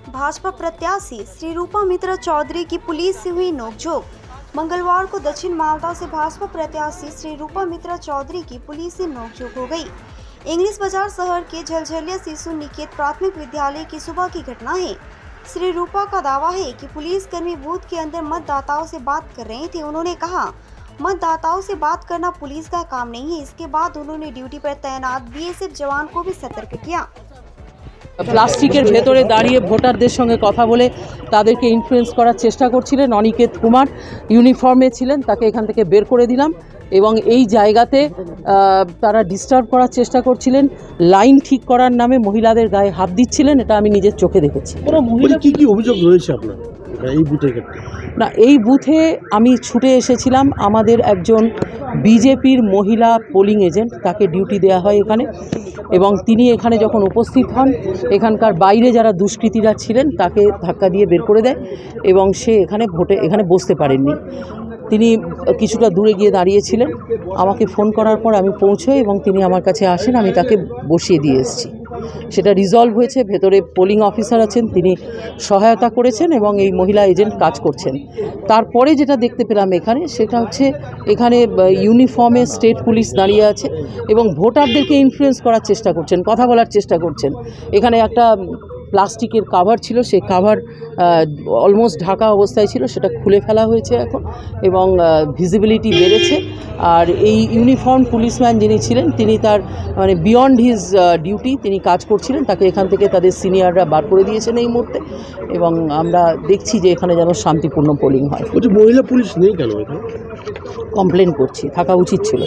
भाजपा प्रत्याशी श्री रूपा मित्रा चौधरी की पुलिस से हुई नोकझोंक। मंगलवार को दक्षिण मालदा से भाजपा प्रत्याशी श्री रूपा मित्रा चौधरी की पुलिस से नोकझोंक हो गई। इंग्लिश बाजार शहर के झलझलिया शिशु निकेत प्राथमिक विद्यालय की सुबह की घटना है। श्री रूपा का दावा है कि पुलिसकर्मी बूथ के अंदर मतदाताओं से बात कर रहे थे। उन्होंने कहा, मतदाताओं से बात करना पुलिस का काम नहीं है। इसके बाद उन्होंने ड्यूटी पर तैनात बीएसएफ जवान को भी सतर्क किया। প্লাস্টিকের ভেতরে দাঁড়িয়ে ভোটারদের সঙ্গে কথা বলে তাদেরকে ইনফ্লুয়েন্স করার চেষ্টা করছিলেন অনিকেত কুমার, ইউনিফর্মে ছিলেন, তাকে এখান থেকে বের করে দিলাম এবং এই জায়গাতে তারা ডিস্টার্ব করার চেষ্টা করছিলেন, লাইন ঠিক করার নামে মহিলাদের গায়ে হাত দিচ্ছিলেন। এটা আমি নিজের চোখে দেখেছি। কি অভিযোগ রয়েছে আপনার এই বুথের ক্ষেত্রে? না, এই বুথে আমি ছুটে এসেছিলাম। আমাদের একজন বিজেপির মহিলা পোলিং এজেন্ট, তাকে ডিউটি দেওয়া হয় এখানে, এবং তিনি এখানে যখন উপস্থিত হন এখানকার বাইরে যারা দুষ্কৃতীরা ছিলেন তাকে ধাক্কা দিয়ে বের করে দেয় এবং সে এখানে বসতে পারেননি। তিনি কিছুটা দূরে গিয়ে দাঁড়িয়েছিলেন। আমাকে ফোন করার পর আমি পৌঁছোই এবং তিনি আমার কাছে আসেন, আমি তাকে বসিয়ে দিয়ে এসেছি। সেটা রিজলভ হয়েছে। ভেতরে পোলিং অফিসার আছেন, তিনি সহায়তা করেছেন এবং এই মহিলা এজেন্ট কাজ করছেন। তারপরে যেটা দেখতে পেলাম এখানে, সেটা হচ্ছে এখানে ইউনিফর্মে স্টেট পুলিশ দাঁড়িয়ে আছে এবং ভোটারদেরকে ইনফ্লুয়েন্স করার চেষ্টা করছেন, কথা বলার চেষ্টা করছেন। এখানে একটা প্লাস্টিকের কাভার ছিল, সেই কাভার অলমোস্ট ঢাকা অবস্থায় ছিল, সেটা খুলে ফেলা হয়েছে এখন এবং ভিজিবিলিটি বেড়েছে। আর এই ইউনিফর্ম পুলিশম্যান যিনি ছিলেন তিনি তার বিয়ন্ড হিজ ডিউটি তিনি কাজ করছিলেন। তাকে এখান থেকে তাদের সিনিয়ররা বার করে দিয়েছেন এই মুহূর্তে এবং আমরা দেখছি যে এখানে যেন শান্তিপূর্ণ পোলিং হয়। মহিলা পুলিশ নেই কেন? কমপ্লেন করছি, থাকা উচিত ছিল।